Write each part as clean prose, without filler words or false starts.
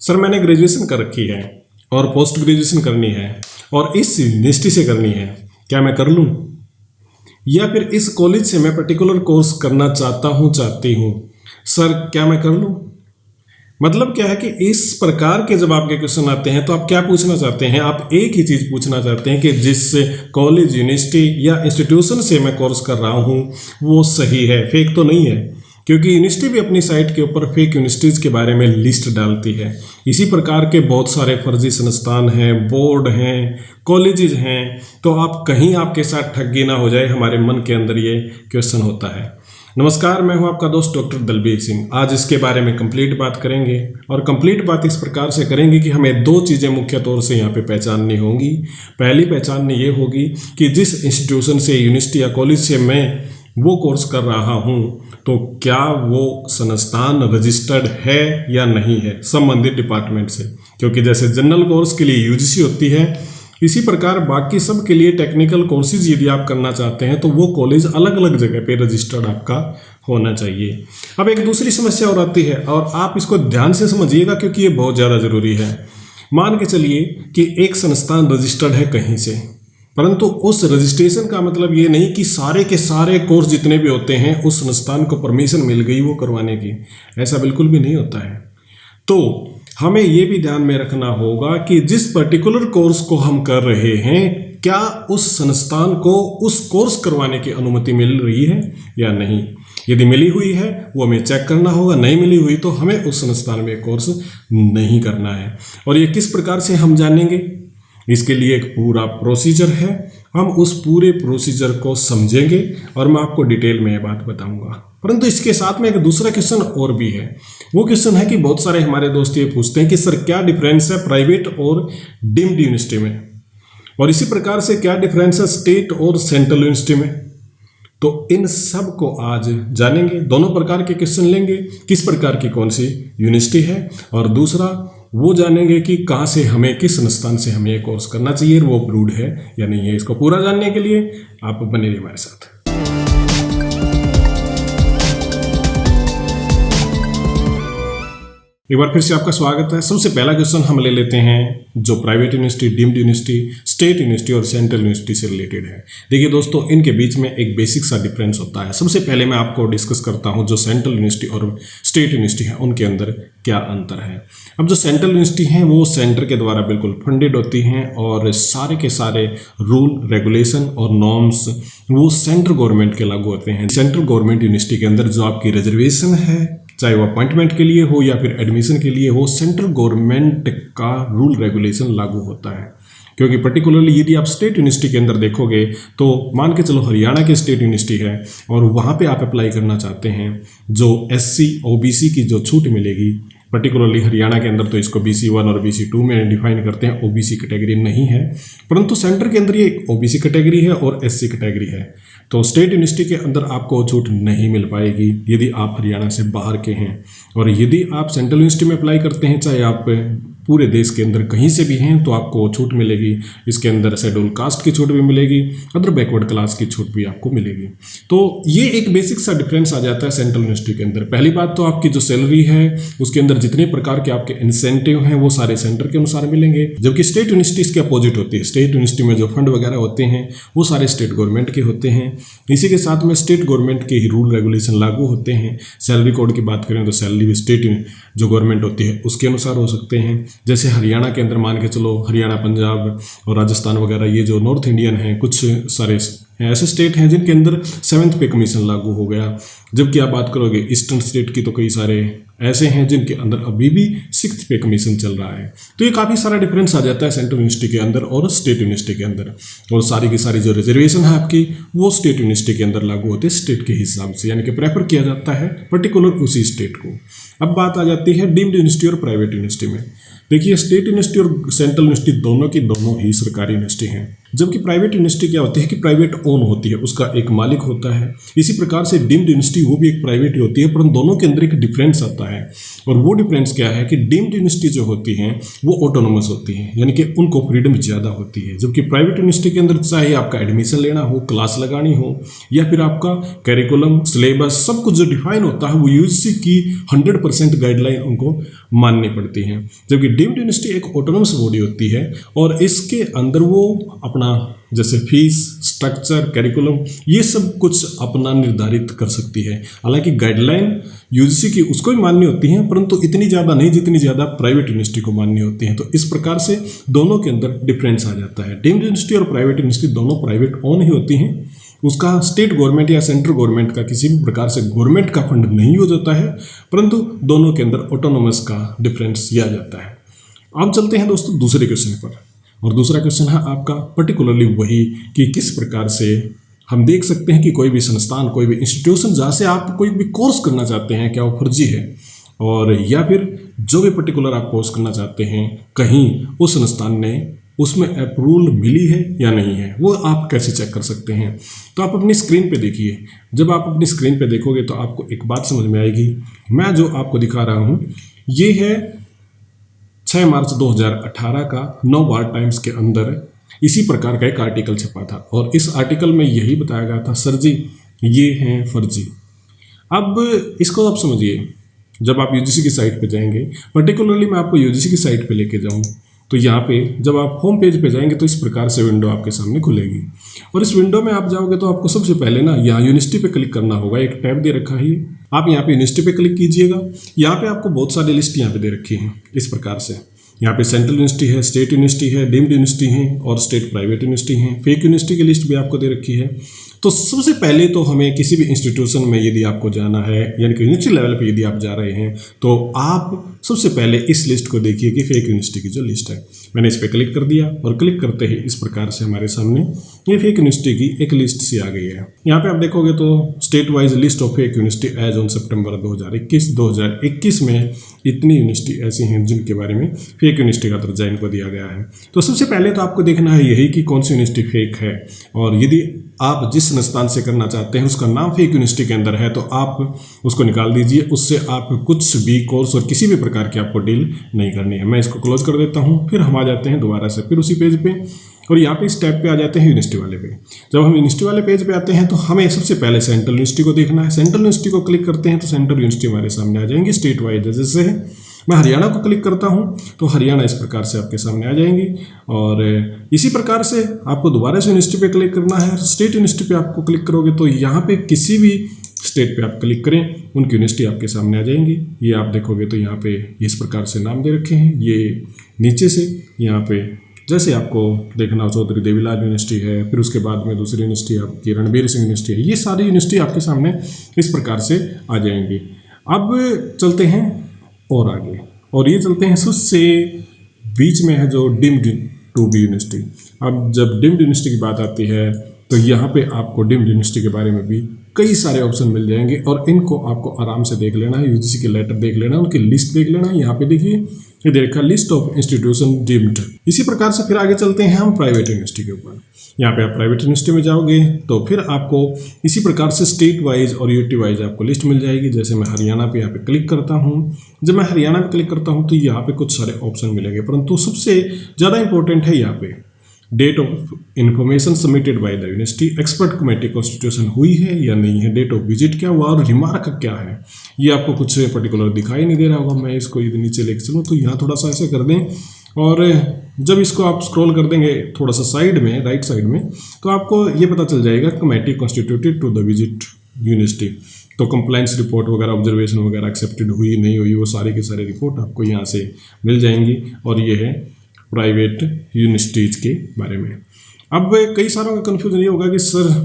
Sir मैंने graduation कर रखी है और पोस्ट ग्रेजुएशन करनी है और इस यूनिवर्सिटी से करनी है, क्या मैं कर लूँ? या फिर इस कॉलेज से मैं पर्टिकुलर कोर्स करना चाहती हूँ, सर क्या मैं कर लूँ? मतलब क्या है कि इस प्रकार के जब आपके क्वेश्चन आते हैं तो आप क्या पूछना चाहते हैं? आप एक ही चीज़ पूछना चाहते हैं कि जिस कॉलेज, यूनिवर्सिटी या इंस्टीट्यूशन से मैं कोर्स कर रहा हूँ वो सही है, फेक तो नहीं है। क्योंकि यूनिवर्सिटी भी अपनी साइट के ऊपर फेक यूनिवर्सिटीज़ के बारे में लिस्ट डालती है। इसी प्रकार के बहुत सारे फर्जी संस्थान हैं, बोर्ड हैं, कॉलेजेस हैं, तो आप कहीं आपके साथ ठगी ना हो जाए, हमारे मन के अंदर ये क्वेश्चन होता है। नमस्कार, मैं हूं आपका दोस्त डॉक्टर दलबीर सिंह। आज इसके बारे में कंप्लीट बात करेंगे और कंप्लीट बात इस प्रकार से करेंगे कि हमें दो चीज़ें मुख्य तौर से यहाँ पे पहचाननी होंगी। पहली पहचाननी ये होगी कि जिस इंस्टीट्यूशन से, यूनिवर्सिटी या कॉलेज से मैं वो कोर्स कर रहा हूँ तो क्या वो संस्थान रजिस्टर्ड है या नहीं है संबंधित डिपार्टमेंट से। क्योंकि जैसे जनरल कोर्स के लिए यूजीसी होती है, इसी प्रकार बाकी सब के लिए टेक्निकल कोर्सेज यदि आप करना चाहते हैं तो वो कॉलेज अलग अलग जगह पे रजिस्टर्ड आपका होना चाहिए। अब एक दूसरी समस्या और आती है और आप इसको ध्यान से समझिएगा क्योंकि ये बहुत ज़्यादा ज़रूरी है। मान के चलिए कि एक संस्थान रजिस्टर्ड है कहीं से, परंतु उस रजिस्ट्रेशन का मतलब ये नहीं कि सारे के सारे कोर्स जितने भी होते हैं उस संस्थान को परमिशन मिल गई वो करवाने की। ऐसा बिल्कुल भी नहीं होता है। तो हमें ये भी ध्यान में रखना होगा कि जिस पर्टिकुलर कोर्स को हम कर रहे हैं, क्या उस संस्थान को उस कोर्स करवाने की अनुमति मिल रही है या नहीं। यदि मिली हुई है वो हमें चेक करना होगा, नहीं मिली हुई तो हमें उस संस्थान में कोर्स नहीं करना है। और ये किस प्रकार से हम जानेंगे, इसके लिए एक पूरा प्रोसीजर है। हम उस पूरे प्रोसीजर को समझेंगे और मैं आपको डिटेल में ये बात बताऊंगा। परंतु इसके साथ में एक दूसरा क्वेश्चन और भी है। वो क्वेश्चन है कि बहुत सारे हमारे दोस्त ये पूछते हैं कि सर क्या डिफरेंस है प्राइवेट और डीम्ड यूनिवर्सिटी में, और इसी प्रकार से क्या डिफरेंस है स्टेट और सेंट्रल यूनिवर्सिटी में। तो इन सब को आज जानेंगे, दोनों प्रकार के क्वेश्चन लेंगे, किस प्रकार की कौन सी यूनिवर्सिटी है, और दूसरा वो जानेंगे कि कहाँ से हमें, किस संस्थान से हमें ये कोर्स करना चाहिए, वो अप्रूव्ड है या नहीं है। इसको पूरा जानने के लिए आप बने रहिए हमारे साथ। एक बार फिर से आपका स्वागत है। सबसे पहला क्वेश्चन हम ले लेते हैं जो private university, deemed university, state university और सेंट्रल यूनिवर्सिटी से रिलेटेड है। देखिए दोस्तों, इनके बीच में एक बेसिक सा डिफरेंस होता है। सबसे पहले मैं आपको डिस्कस करता हूं जो सेंट्रल यूनिवर्सिटी और स्टेट यूनिवर्सिटी है उनके अंदर क्या अंतर है। अब जो सेंट्रल यूनिवर्सिटी हैं वो सेंटर के द्वारा बिल्कुल फंडेड होती हैं और सारे के सारे रूल, रेगुलेशन और नॉर्म्स वो सेंट्रल गवर्नमेंट के लागू होते हैं। सेंट्रल गवर्नमेंट यूनिवर्सिटी के अंदर जो आपकी रिजर्वेशन है, चाहे वो अपॉइंटमेंट के लिए हो या फिर एडमिशन के लिए हो, सेंट्रल गवर्नमेंट का रूल रेगुलेशन लागू होता है। क्योंकि पर्टिकुलरली यदि आप स्टेट यूनिवर्सिटी के अंदर देखोगे तो मान के चलो हरियाणा की स्टेट यूनिवर्सिटी है और वहाँ पे आप अप्लाई करना चाहते हैं, जो SC OBC की जो छूट मिलेगी, पर्टिकुलरली हरियाणा के अंदर तो इसको BC1 और BC2 में डिफाइन करते हैं, OBC कैटेगरी नहीं है, परंतु सेंटर के अंदर ये OBC कैटेगरी है और SC कैटेगरी है। तो स्टेट यूनिवर्सिटी के अंदर आपको छूट नहीं मिल पाएगी यदि आप हरियाणा से बाहर के हैं। और यदि आप सेंट्रल यूनिवर्सिटी में अप्लाई करते हैं, चाहे आप पूरे देश के अंदर कहीं से भी हैं, तो आपको छूट मिलेगी। इसके अंदर शेड्यूल कास्ट की छूट भी मिलेगी, अदर बैकवर्ड क्लास की छूट भी आपको मिलेगी। तो ये एक बेसिक सा डिफरेंस आ जाता है सेंट्रल यूनिवर्सिटी के अंदर। पहली बात तो आपकी जो सैलरी है उसके अंदर जितने प्रकार के आपके इंसेंटिव हैं वो सारे सेंटर के अनुसार मिलेंगे, जबकि स्टेट यूनिवर्सिटी इसके अपोजिट होती है। स्टेट यूनिवर्सिटी में जो फंड वगैरह होते हैं वो सारे स्टेट गवर्नमेंट के होते हैं। इसी के साथ में स्टेट गवर्नमेंट के ही रूल रेगुलेशन लागू होते हैं। सैलरी कोड की बात करें तो सैलरी भी स्टेट जो गवर्नमेंट होती है उसके अनुसार हो सकते हैं। जैसे हरियाणा के अंदर मान के चलो हरियाणा, पंजाब और राजस्थान वगैरह, ये जो नॉर्थ इंडियन हैं, कुछ सारे ऐसे स्टेट हैं जिनके अंदर 7th पे कमीशन लागू हो गया। जबकि आप बात करोगे ईस्टर्न स्टेट की तो कई सारे ऐसे हैं जिनके अंदर अभी भी 6th पे कमीशन चल रहा है। तो ये काफ़ी सारा डिफरेंस आ जाता है सेंट्रल यूनिवर्सिटी के अंदर और स्टेट यूनिवर्सिटी के अंदर। और सारी की सारी जो रिजर्वेशन है आपकी वो स्टेट यूनिवर्सिटी के अंदर लागू होती है स्टेट के हिसाब से, यानी कि प्रेफर किया जाता है पर्टिकुलर उसी स्टेट को। अब बात आ जाती है डीम्ड यूनिवर्सिटी और प्राइवेट यूनिवर्सिटी में। देखिए, स्टेट यूनिवर्सिटी और सेंट्रल यूनिवर्सिटी दोनों की दोनों ही सरकारी यूनिवर्सिटी हैं, जबकि प्राइवेट यूनिवर्सिटी क्या होती है कि प्राइवेट ओन होती है, उसका एक मालिक होता है। इसी प्रकार से डीम्ड यूनिवर्सिटी वो भी एक प्राइवेट ही होती है, पर दोनों के अंदर एक डिफरेंस आता है। और वो डिफरेंस क्या है कि डीम्ड यूनिवर्सिटी जो होती हैं वो ऑटोनोमस होती हैं, यानी कि उनको फ्रीडम ज़्यादा होती है, जबकि प्राइवेट यूनिवर्सिटी के अंदर चाहे आपका एडमिशन लेना हो, क्लास लगानी हो, या फिर आपका करिकुलम, सिलेबस, सब कुछ जो डिफाइन होता है वो यूजीसी की 100% गाइडलाइन उनको माननी पड़ती है। जबकि डीम्ड यूनिवर्सिटी एक ऑटोनोमस बॉडी होती है और इसके अंदर वो अपना जैसे फीस, स्ट्रक्चर, करिकुलम, ये सब कुछ अपना निर्धारित कर सकती है। हालांकि गाइडलाइन यूजीसी की उसको भी माननी होती है, परंतु इतनी ज़्यादा नहीं जितनी ज़्यादा प्राइवेट यूनिवर्सिटी को माननी होती है। तो इस प्रकार से दोनों के अंदर डिफरेंस आ जाता है। डीम्ड यूनिवर्सिटी और प्राइवेट यूनिवर्सिटी दोनों प्राइवेट ओन ही होती हैं, उसका स्टेट गवर्नमेंट या सेंट्रल गवर्नमेंट का किसी भी प्रकार से गवर्नमेंट का फंड नहीं यूज होता है, परंतु दोनों के अंदर ऑटोनोमस का डिफरेंस यह आ जाता है। अब चलते हैं दोस्तों दूसरे क्वेश्चन पर, और दूसरा क्वेश्चन है आपका पर्टिकुलरली वही कि किस प्रकार से हम देख सकते हैं कि कोई भी संस्थान, कोई भी इंस्टीट्यूशन जहाँ से आप कोई भी कोर्स करना चाहते हैं क्या वो फर्जी है, और या फिर जो भी पर्टिकुलर आप कोर्स करना चाहते हैं कहीं उस संस्थान ने उसमें अप्रूवल मिली है या नहीं है, वो आप कैसे चेक कर सकते हैं। तो आप अपनी स्क्रीन पे देखिए, जब आप अपनी स्क्रीन पे देखोगे तो आपको एक बात समझ में आएगी। मैं जो आपको दिखा रहा हूँ ये है 6 मार्च 2018 का नवभारत टाइम्स के अंदर इसी प्रकार का एक आर्टिकल छपा था, और इस आर्टिकल में यही बताया गया था, सर जी ये हैं फर्जी। अब इसको आप समझिए, जब आप यूजीसी की साइट पे जाएंगे, पर्टिकुलरली मैं आपको यूजीसी की साइट पे लेके जाऊँ तो यहाँ पे जब आप होम पेज पे जाएंगे तो इस प्रकार से विंडो आपके सामने खुलेगी, और इस विंडो में आप जाओगे तो आपको सबसे पहले ना यहाँ यूनिवर्सिटी पे क्लिक करना होगा। एक टैब दे रखा है, आप यहाँ पे यूनिवर्सिटी पे क्लिक कीजिएगा। यहाँ पे आपको बहुत सारी लिस्ट यहाँ पे दे रखी हैं इस प्रकार से। यहाँ पे सेंट्रल यूनिवर्सिटी है, स्टेट यूनिवर्सिटी है, डीम्ड यूनिवर्सिटी है और स्टेट प्राइवेट यूनिवर्सिटी है। फेक यूनिवर्सिटी की लिस्ट भी आपको दे रखी है। तो सबसे पहले तो हमें किसी भी इंस्टीट्यूशन में यदि आपको जाना है, यानी कि यूनिवर्सिटी लेवल पे यदि आप जा रहे हैं, तो आप सबसे पहले इस लिस्ट को देखिए कि फेक यूनिवर्सिटी की जो लिस्ट है। मैंने इस पर क्लिक कर दिया और क्लिक करते ही इस प्रकार से हमारे सामने ये फेक यूनिवर्सिटी की एक लिस्ट सी आ गई है। यहाँ पे आप देखोगे तो state wise list of fake university as on सितंबर 2021 में इतनी यूनिवर्सिटी ऐसी हैं जिनके बारे में फेक यूनिवर्सिटी का दर्जा इनको दिया गया है। तो सबसे पहले तो आपको देखना है यही कि कौन सी यूनिवर्सिटी फेक है, और यदि आप जिस संस्थान से करना चाहते हैं उसका नाम फेक यूनिवर्सिटी के अंदर है तो आप उसको निकाल दीजिए। उससे आप कुछ भी कोर्स और किसी भी प्रकार की आपको डील नहीं करनी है। मैं इसको क्लोज कर देता हूँ। फिर हम आ जाते हैं दोबारा से फिर उसी पेज पे, और यहाँ पे इस टैब पे आ जाते हैं यूनिवर्सिटी वाले पे। जब हम यूनिवर्सिटी वाले पेज पे आते हैं तो हमें सबसे पहले सेंट्रल यूनिवर्सिटी को देखना है। सेंट्रल यूनिवर्सिटी को क्लिक करते हैं तो सेंट्रल यूनिवर्सिटी हमारे सामने आ जाएंगी स्टेट वाइज। जैसे है मैं हरियाणा को क्लिक करता हूँ तो हरियाणा इस प्रकार से आपके सामने आ जाएंगी, और इसी प्रकार से आपको दोबारा से यूनिवर्सिटी पे क्लिक करना है। स्टेट यूनिवर्सिटी पे आपको क्लिक करोगे तो यहाँ पे किसी भी स्टेट पे आप क्लिक करें उनकी यूनिवर्सिटी आपके सामने आ जाएंगी। ये आप देखोगे तो यहाँ पे इस प्रकार से नाम दे रखे हैं। ये नीचे से यहाँ पे जैसे आपको देखना हो चौधरी देवीलाल यूनिवर्सिटी है, फिर उसके बाद में दूसरी यूनिवर्सिटी आपकी रणबीर सिंह यूनिवर्सिटी है। ये सारी यूनिवर्सिटी आपके सामने इस प्रकार से आ जाएंगी। अब चलते हैं और आगे, और ये चलते हैं सबसे बीच में है जो डीम्ड टू बी यूनिवर्सिटी। अब जब डीम्ड यूनिवर्सिटी की बात आती है तो यहाँ पे आपको डीम्ड यूनिवर्सिटी के बारे में भी कई सारे ऑप्शन मिल जाएंगे, और इनको आपको आराम से देख लेना है। यूजीसी के लेटर देख लेना है, उनकी लिस्ट देख लेना है। यहाँ पे देखिए ये देखा लिस्ट ऑफ इंस्टीट्यूशन डीम्ड। इसी प्रकार से फिर आगे चलते हैं हम प्राइवेट यूनिवर्सिटी के ऊपर। यहाँ पे आप प्राइवेट यूनिवर्सिटी में जाओगे तो फिर आपको इसी प्रकार से स्टेट वाइज और यूटी वाइज आपको लिस्ट मिल जाएगी। जैसे मैं हरियाणा पे यहाँ पे क्लिक करता हूँ, जब मैं हरियाणा पे क्लिक करता हूँ तो यहाँ पे कुछ सारे ऑप्शन मिलेंगे, परंतु सबसे ज़्यादा इंपॉर्टेंट है यहाँ पे date of information submitted by the university, expert committee constitution हुई है या नहीं है, डेट ऑफ विजिट क्या हुआ और रिमार्क क्या है। ये आपको कुछ पर्टिकुलर दिखाई नहीं दे रहा होगा। मैं इसको यदि नीचे लेके चलूँ तो यहाँ थोड़ा सा ऐसे कर दें, और जब इसको आप स्क्रॉल कर देंगे थोड़ा सा साइड में, राइट साइड में, तो आपको ये पता चल जाएगा committee constituted to the visit university. तो कंप्लाइंस रिपोर्ट वगैरह, ऑब्जर्वेशन वगैरह एक्सेप्टेड हुई नहीं हुई, वो सारी की सारी रिपोर्ट आपको यहाँ से मिल जाएंगी। और ये है प्राइवेट यूनिवर्सिटीज़ के बारे में। अब कई सारों का कन्फ्यूजन ये होगा कि सर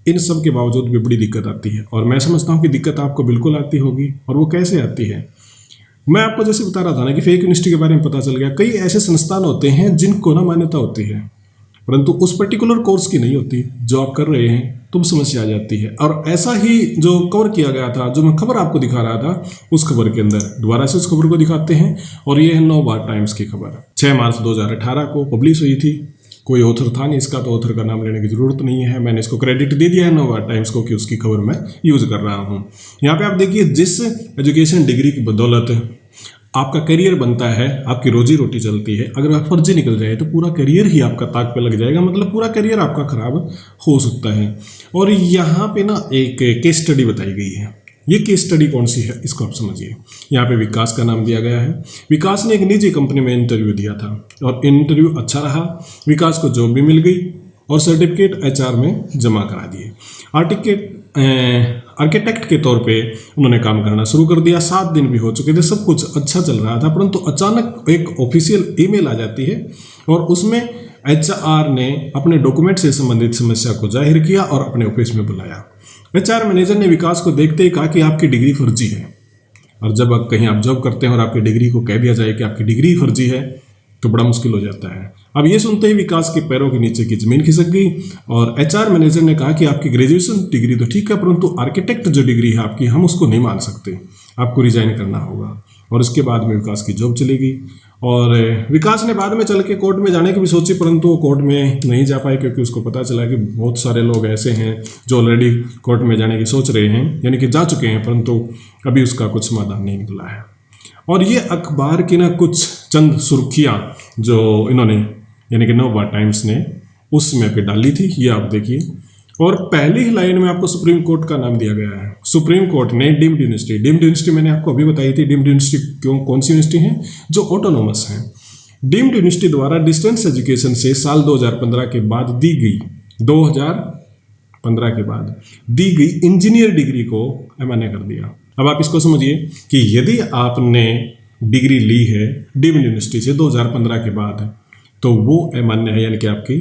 इन सब के बावजूद भी बड़ी दिक्कत आती है, और मैं समझता हूँ कि दिक्कत आपको बिल्कुल आती होगी। और वो कैसे आती है, मैं आपको जैसे बता रहा था ना कि फेक यूनिवर्सिटी के बारे में पता चल गया। कई ऐसे संस्थान होते हैं जिनको ना मान्यता होती है, परंतु उस पर्टिकुलर कोर्स की नहीं होती जो आप कर रहे हैं, तो समस्या आ जाती है। और ऐसा ही जो कवर किया गया था, जो मैं खबर आपको दिखा रहा था, उस खबर के अंदर दोबारा से उस खबर को दिखाते हैं। और ये है नवभारत टाइम्स की खबर, 6 मार्च 2018 को पब्लिश हुई थी। कोई ऑथर था नहीं इसका, तो ऑथर का नाम लेने की ज़रूरत नहीं है। मैंने इसको क्रेडिट दे दिया है नवभारत टाइम्स को कि उसकी खबर मैं यूज़ कर रहा हूँ। यहाँ पे आप देखिए, जिस एजुकेशन डिग्री की बदौलत आपका करियर बनता है, आपकी रोजी रोटी चलती है, अगर आप फर्जी निकल जाए तो पूरा करियर ही आपका ताक पे लग जाएगा, मतलब पूरा करियर आपका खराब हो सकता है। और यहाँ पे ना एक केस स्टडी बताई गई है। ये केस स्टडी कौन सी है इसको आप समझिए। यहाँ पे विकास का नाम दिया गया है। विकास ने एक निजी कंपनी में इंटरव्यू दिया था और इंटरव्यू अच्छा रहा, विकास को जॉब भी मिल गई और सर्टिफिकेट HR में जमा करा दिए। आर्किटेक्ट के तौर पे उन्होंने काम करना शुरू कर दिया। 7 दिन भी हो चुके थे, सब कुछ अच्छा चल रहा था, परंतु अचानक एक ऑफिशियल ईमेल आ जाती है और उसमें HR ने अपने डॉक्यूमेंट से संबंधित समस्या को जाहिर किया और अपने ऑफिस में बुलाया। HR मैनेजर ने विकास को देखते ही कहा कि आपकी डिग्री फर्जी है। और जब आप कहीं आप जॉब करते हैं और आपकी डिग्री को कह दिया जाए कि आपकी डिग्री फर्जी है तो बड़ा मुश्किल हो जाता है। अब ये सुनते ही विकास के पैरों के नीचे की जमीन खिसक गई और HR मैनेजर ने कहा कि आपकी ग्रेजुएशन डिग्री तो ठीक है, परंतु आर्किटेक्ट जो डिग्री है आपकी, हम उसको नहीं मान सकते, आपको रिजाइन करना होगा। और उसके बाद में विकास की जॉब चली गई और विकास ने बाद में चल के कोर्ट में जाने की भी सोची, परंतु वो कोर्ट में नहीं जा पाए क्योंकि उसको पता चला कि बहुत सारे लोग ऐसे हैं जो ऑलरेडी कोर्ट में जाने की सोच रहे हैं, यानी कि जा चुके हैं, परंतु अभी उसका कुछ समाधान नहीं निकला है। और ये अखबार की ना कुछ चंद सुर्खियाँ जो इन्होंने यानी कि नवभारत टाइम्स ने उसमें पे डाली थी, ये आप देखिए। और पहली ही लाइन में आपको सुप्रीम कोर्ट का नाम दिया गया है। सुप्रीम कोर्ट ने डीम्ड यूनिवर्सिटी मैंने आपको अभी बताई थी, डीम्ड यूनिवर्सिटी कौन सी यूनिवर्सिटी है, जो ऑटोनोमस है। डीम्ड यूनिवर्सिटी द्वारा डिस्टेंस एजुकेशन से साल 2015 के बाद दी गई इंजीनियर डिग्री को अमान्य कर दिया। अब आप इसको समझिए कि यदि आपने डिग्री ली है डीम्ड यूनिवर्सिटी से 2015 के बाद, तो वो अमान्य है, यानी कि आपकी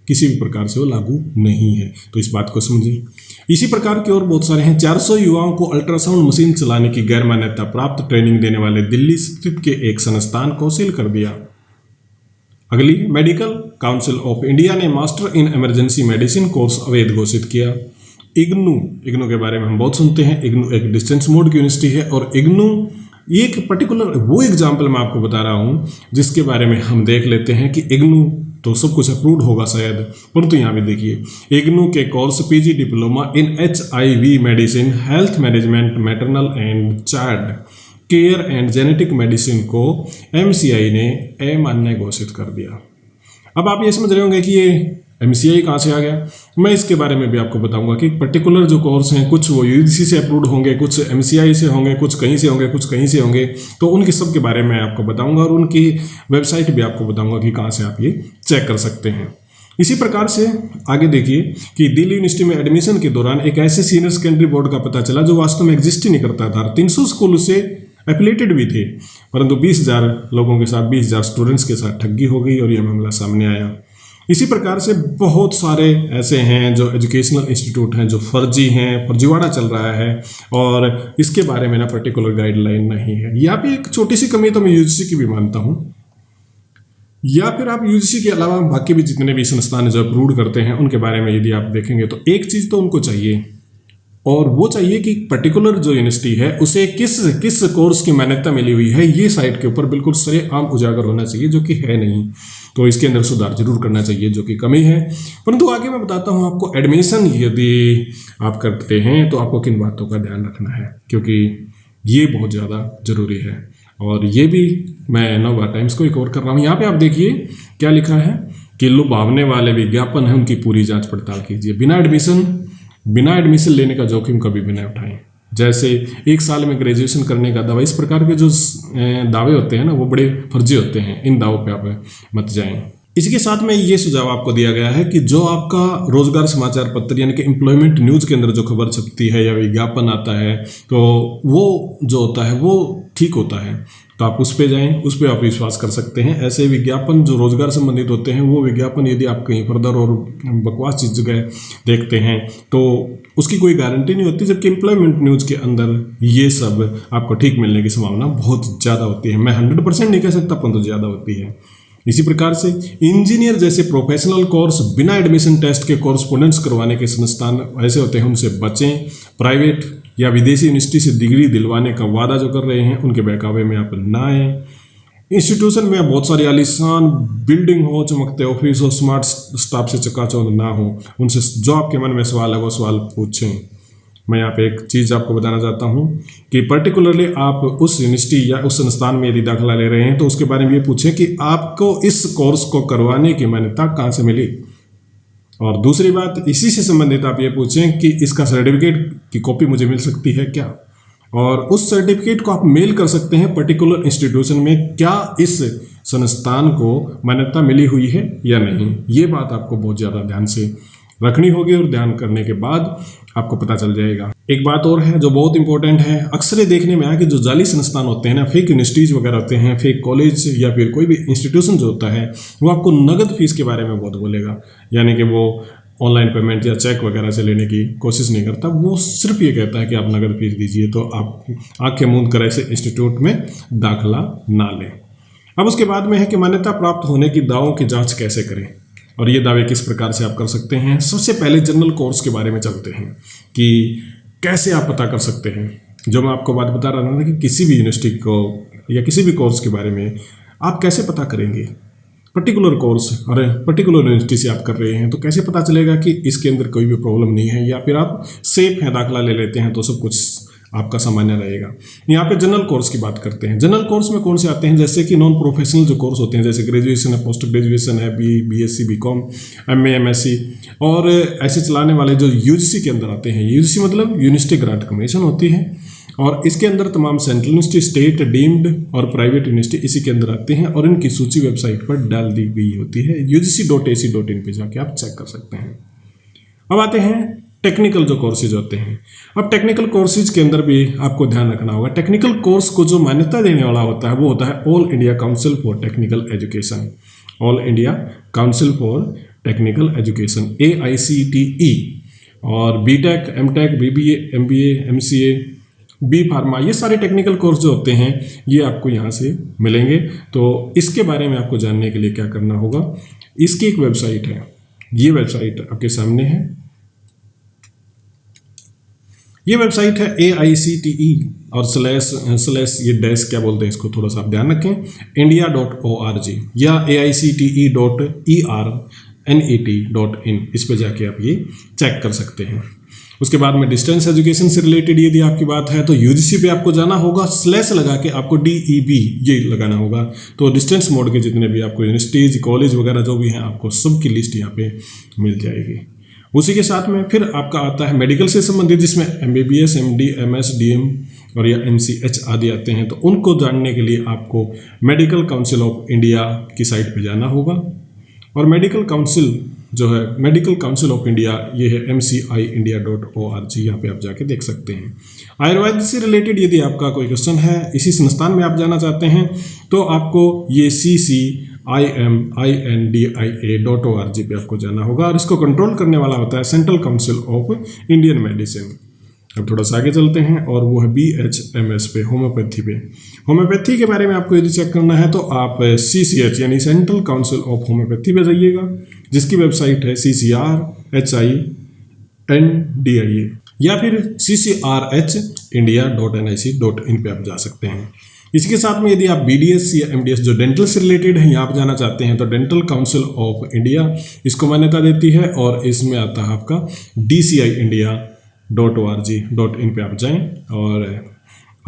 किसी भी प्रकार से वो लागू नहीं है। तो इस बात को समझिए। इसी प्रकार के और बहुत सारे हैं। 400 युवाओं को अल्ट्रासाउंड मशीन चलाने की गैर मान्यता प्राप्त ट्रेनिंग देने वाले दिल्ली स्थित के एक संस्थान को सील कर दिया। अगली, मेडिकल काउंसिल ऑफ इंडिया ने master in emergency medicine course अवैध घोषित किया। इग्नू के बारे में हम बहुत सुनते हैं। इग्नू एक डिस्टेंस मोड की यूनिवर्सिटी है और इग्नू एक पर्टिकुलर वो एग्जाम्पल मैं आपको बता रहा हूँ जिसके बारे में हम देख लेते हैं कि इग्नू तो सब कुछ अप्रूव्ड होगा शायद, परंतु यहाँ भी देखिए इग्नू के course PG diploma in HIV medicine, health management, maternal and child care and genetic medicine को MCI ने अमान्य घोषित कर दिया। अब आप ये समझ रहे होंगे कि ये MCI कहाँ से आ गया। मैं इसके बारे में भी आपको बताऊंगा कि पर्टिकुलर जो कोर्स हैं, कुछ वो UGC से अप्रूव्ड होंगे, कुछ MCI से होंगे, कुछ कहीं से होंगे, कुछ कहीं से होंगे, तो उनके सब के बारे में आपको बताऊंगा और उनकी वेबसाइट भी आपको बताऊंगा कि कहाँ से आप ये चेक कर सकते हैं। इसी प्रकार से आगे देखिए कि दिल्ली यूनिवर्सिटी में एडमिशन के दौरान एक ऐसे सीनियर सेकेंडरी बोर्ड का पता चला जो वास्तव में एग्जिस्ट ही नहीं करता था। 300 स्कूल से एफिलेटेड भी थे, परंतु 20,000 लोगों के साथ, 20,000 स्टूडेंट्स के साथ ठगी हो गई और यह मामला सामने आया। इसी प्रकार से बहुत सारे ऐसे हैं जो एजुकेशनल इंस्टीट्यूट हैं जो फर्जी हैं, फर्जीवाड़ा चल रहा है और इसके बारे में ना पर्टिकुलर गाइडलाइन नहीं है। यहाँ पे एक छोटी सी कमी तो मैं UGC की भी मानता हूँ, या फिर आप UGC के अलावा बाकी भी जितने भी संस्थान जो अप्रूव करते हैं उनके बारे में यदि आप देखेंगे तो एक चीज़ तो उनको चाहिए, और वो चाहिए कि पर्टिकुलर जो यूनिवर्सिटी है उसे किस कोर्स की मान्यता मिली हुई है, ये साइट के ऊपर बिल्कुल सरेआम उजागर होना चाहिए, जो कि है नहीं। तो इसके अंदर सुधार जरूर करना चाहिए, जो कि कमी है। परंतु आगे मैं बताता हूँ आपको, एडमिशन यदि आप करते हैं तो आपको किन बातों का ध्यान रखना है, क्योंकि ये बहुत ज़्यादा जरूरी है। और ये भी मैं नवभारत टाइम्स को एक और कर रहा हूँ। यहाँ पे आप देखिए क्या लिखा है कि लुभावने वाले विज्ञापन है उनकी पूरी जाँच पड़ताल कीजिए। बिना एडमिशन लेने का जोखिम कभी भी नहीं उठाएं। जैसे 1 साल में ग्रेजुएशन करने का दावा, इस प्रकार के जो दावे होते हैं ना वो बड़े फर्जी होते हैं, इन दावों पे आप मत जाएं। इसी के साथ में ये सुझाव आपको दिया गया है कि जो आपका रोजगार समाचार पत्र यानी कि एम्प्लॉयमेंट न्यूज़ के अंदर जो खबर छपती है या विज्ञापन आता है तो वो जो होता है वो ठीक होता है, तो आप उस पर जाएं, उस पर आप विश्वास कर सकते हैं। ऐसे विज्ञापन जो रोजगार संबंधित होते हैं वो विज्ञापन यदि आप कहीं फर्दर और बकवास चीज़ जगह देखते हैं तो उसकी कोई गारंटी नहीं होती, जबकि एम्प्लॉयमेंट न्यूज़ के अंदर ये सब आपको ठीक मिलने की संभावना बहुत ज़्यादा होती है। मैं 100% नहीं कह सकता, परंतु ज़्यादा होती है। इसी प्रकार से इंजीनियर जैसे प्रोफेशनल कोर्स बिना एडमिशन टेस्ट के कॉरस्पोंडेंस करवाने के संस्थान ऐसे होते हैं, उनसे बचें। प्राइवेट या विदेशी यूनिवर्सिटी से डिग्री दिलवाने का वादा जो कर रहे हैं उनके बहकावे में आप ना आए। इंस्टीट्यूशन में बहुत सारी आलीशान बिल्डिंग हो, चमकते ऑफिस हो, स्मार्ट स्टाफ से चकाचौंध ना हो, उनसे जो आपके मन में सवाल है वो सवाल पूछें। मैं यहाँ पे एक चीज़ आपको बताना चाहता हूँ कि पर्टिकुलरली आप उस यूनिवर्सिटी या उस संस्थान में यदि दाखिला ले रहे हैं तो उसके बारे में ये पूछें कि आपको इस कोर्स को करवाने की मान्यता कहाँ से मिली। और दूसरी बात, इसी से संबंधित आप ये पूछें कि इसका सर्टिफिकेट की कॉपी मुझे मिल सकती है क्या, और उस सर्टिफिकेट को आप मेल कर सकते हैं पर्टिकुलर इंस्टीट्यूशन में, क्या इस संस्थान को मान्यता मिली हुई है या नहीं। ये बात आपको बहुत ज़्यादा ध्यान से रखनी होगी और ध्यान करने के बाद आपको पता चल जाएगा। एक बात और है जो बहुत इंपॉर्टेंट है, अक्सर ये देखने में आया कि जो जाली संस्थान होते हैं ना, फेक यूनिवर्सिटीज वगैरह होते हैं, फेक कॉलेज या फिर कोई भी इंस्टीट्यूशन जो होता है, वो आपको नगद फीस के बारे में बहुत बोलेगा, यानी कि वो ऑनलाइन पेमेंट या चेक वगैरह से लेने की कोशिश नहीं करता। वो सिर्फ ये कहता है कि आप नगद फीस दीजिए, तो आप आंखें मूंद कर ऐसे इंस्टीट्यूट में दाखिला ना लें। अब उसके बाद में है कि मान्यता प्राप्त होने की दावों की जांच कैसे करें और ये दावे किस प्रकार से आप कर सकते हैं। सबसे पहले जनरल कोर्स के बारे में चलते हैं कि कैसे आप पता कर सकते हैं। जो मैं आपको बात बता रहा था कि किसी भी यूनिवर्सिटी को या किसी भी कोर्स के बारे में आप कैसे पता करेंगे, पर्टिकुलर कोर्स और पर्टिकुलर यूनिवर्सिटी से आप कर रहे हैं तो कैसे पता चलेगा कि इसके अंदर कोई भी प्रॉब्लम नहीं है, या फिर आप सेफ हैं, दाखिला ले लेते हैं तो सब कुछ आपका सामान्य रहेगा। यहाँ पे जनरल कोर्स की बात करते हैं। जनरल कोर्स में कौन से आते हैं, जैसे कि नॉन प्रोफेशनल जो कोर्स होते हैं, जैसे ग्रेजुएशन है, पोस्ट ग्रेजुएशन है, बीएससी, बीकॉम, एमए, एमएससी, और ऐसे चलाने वाले जो यूजीसी के अंदर आते हैं। यूजीसी मतलब यूनिवर्सिटी ग्रांट कमीशन होती है, और इसके अंदर तमाम सेंट्रल यूनिवर्सिटी, स्टेट, डीम्ड और प्राइवेट यूनिवर्सिटी इसी के अंदर आते हैं, और इनकी सूची वेबसाइट पर डाल दी गई होती है। ugc.ac.in पे जाके आप चेक कर सकते हैं। अब आते हैं टेक्निकल जो कोर्सेज होते हैं। अब टेक्निकल कोर्सेज के अंदर भी आपको ध्यान रखना होगा। टेक्निकल कोर्स को जो मान्यता देने वाला होता है वो होता है All India Council for Technical Education. All India Council for Technical Education, AICTE। और BTech, MTech, BBA, MBA, MCA, B pharma, ये सारे टेक्निकल कोर्स जो होते हैं ये आपको यहाँ से मिलेंगे। तो इसके बारे में आपको जानने के लिए क्या करना होगा, इसकी एक वेबसाइट है, ये वेबसाइट आपके सामने है। ये वेबसाइट है AICTE और स्लैश ये डैश क्या बोलते हैं इसको थोड़ा सा आप ध्यान रखें, india.org या AICTE.ERNET.in, इस पे जाके आप ये चेक कर सकते हैं। उसके बाद में डिस्टेंस एजुकेशन से रिलेटेड यदि आपकी बात है तो यूजीसी पे आपको जाना होगा, स्लैश लगा के आपको DEB ये लगाना होगा। तो डिस्टेंस मोड के जितने भी आपको यूनिवर्सिटीज, कॉलेज वगैरह जो भी हैं, आपको सबकी लिस्ट यहाँ पे मिल जाएगी। उसी के साथ में फिर आपका आता है मेडिकल से संबंधित, जिसमें MBBS, MD, MS, DM और या MCH आदि आते हैं। तो उनको जानने के लिए आपको मेडिकल काउंसिल ऑफ इंडिया की साइट पे जाना होगा, और मेडिकल काउंसिल जो है, मेडिकल काउंसिल ऑफ इंडिया, ये है MCIindia.org, यहाँ पे आप जाके देख सकते हैं। आयुर्वेद से रिलेटेड यदि आपका कोई क्वेश्चन है, इसी संस्थान में आप जाना चाहते हैं, तो आपको ये CCIMINDIA.org पे आपको जाना होगा, और इसको कंट्रोल करने वाला होता है central council of Indian medicine. अब थोड़ा सा आगे चलते हैं, और वो है BHMS पे, होम्योपैथी पे। होम्योपैथी के बारे में आपको यदि चेक करना है तो आप CCH यानी सेंट्रल काउंसिल ऑफ होम्योपैथी पे जाइएगा, जिसकी वेबसाइट है CCRHINDIA, या फिर CCRHindia.nic.in पे आप जा सकते हैं। इसके साथ में यदि आप BDS या MDS जो डेंटल से रिलेटेड है यहाँ आप जाना चाहते हैं, तो डेंटल काउंसिल ऑफ इंडिया इसको मान्यता देती है, और इसमें आता है आपका DCIindia.org.in पे आप जाएं और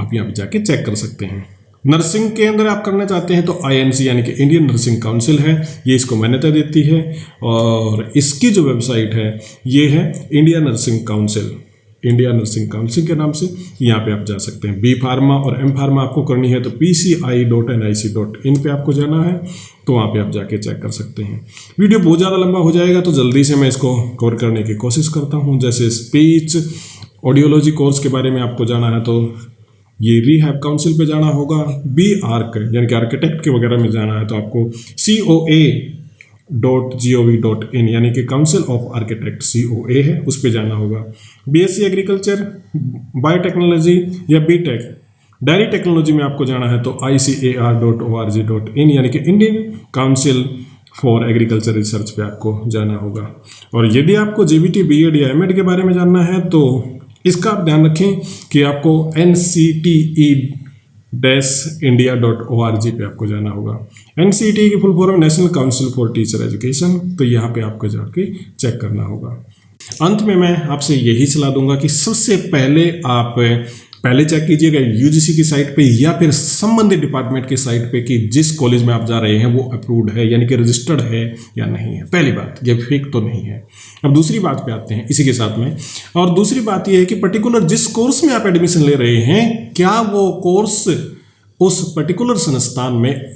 आप यहाँ पे जाके चेक कर सकते हैं। नर्सिंग के अंदर आप करना चाहते हैं तो INC यानी कि इंडियन नर्सिंग काउंसिल है, ये इसको मान्यता देती है, और इसकी जो वेबसाइट है ये है India nursing council, India nursing council के नाम से, यहाँ पे आप जा सकते हैं। बी फार्मा और एम फार्मा आपको करनी है तो PCI.nic.in पे आपको जाना है, तो वहाँ पे आप जाके चेक कर सकते हैं। वीडियो बहुत ज़्यादा लंबा हो जाएगा तो जल्दी से मैं इसको कवर करने की कोशिश करता हूँ। जैसे स्पीच ऑडियोलॉजी कोर्स के बारे में आपको जाना है तो ये रिहैब काउंसिल पे जाना होगा। BARC यानी कि आर्किटेक्ट के वगैरह में जाना है तो आपको COA.gov.in यानी कि काउंसिल ऑफ आर्किटेक्ट COA है, उस पे जाना होगा। BSc एग्रीकल्चर, बायोटेक्नोलॉजी या BTech डायरी टेक्नोलॉजी में आपको जाना है तो ICAR.org.in यानी कि Indian council for agriculture research पे आपको जाना होगा। और यदि आपको JBT, BEd या MAd के बारे में जानना है तो इसका आप ध्यान रखें कि आपको NCTE NCERT-india.org पे आपको जाना होगा। NCERT की full form national council for teacher education, तो यहाँ पे आपको जाके चेक करना होगा। अंत में मैं आपसे यही सलाह दूंगा कि सबसे पहले आप पहले चेक कीजिएगा यूजीसी की साइट पे या फिर संबंधित डिपार्टमेंट की साइट पे कि जिस कॉलेज में आप जा रहे हैं वो अप्रूव्ड है, यानी कि रजिस्टर्ड है या नहीं है। पहली बात, ये फेक तो नहीं है। अब दूसरी बात पे आते हैं इसी के साथ में, और दूसरी बात ये है कि पर्टिकुलर जिस कोर्स में आप एडमिशन ले रहे हैं, क्या वो कोर्स उस पर्टिकुलर संस्थान में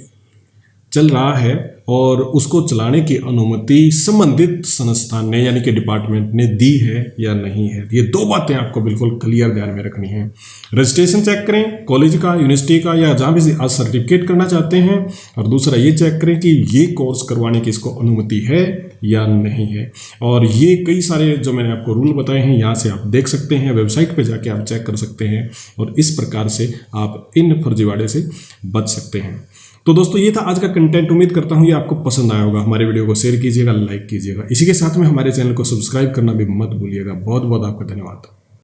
चल रहा है और उसको चलाने की अनुमति संबंधित संस्थान ने यानी कि डिपार्टमेंट ने दी है या नहीं है। ये दो बातें आपको बिल्कुल क्लियर ध्यान में रखनी है। रजिस्ट्रेशन चेक करें कॉलेज का, यूनिवर्सिटी का, या जहाँ भी आप सर्टिफिकेट करना चाहते हैं, और दूसरा ये चेक करें कि ये कोर्स करवाने की इसको अनुमति है या नहीं है। और ये कई सारे जो मैंने आपको रूल बताए हैं यहाँ से आप देख सकते हैं, वेबसाइट पर जाके आप चेक कर सकते हैं, और इस प्रकार से आप इन फर्जीवाड़े से बच सकते हैं। तो दोस्तों ये था आज का कंटेंट। उम्मीद करता हूँ ये आपको पसंद आया होगा। हमारे वीडियो को शेयर कीजिएगा, लाइक कीजिएगा। इसी के साथ में हमारे चैनल को सब्सक्राइब करना भी मत भूलिएगा। बहुत बहुत आपका धन्यवाद।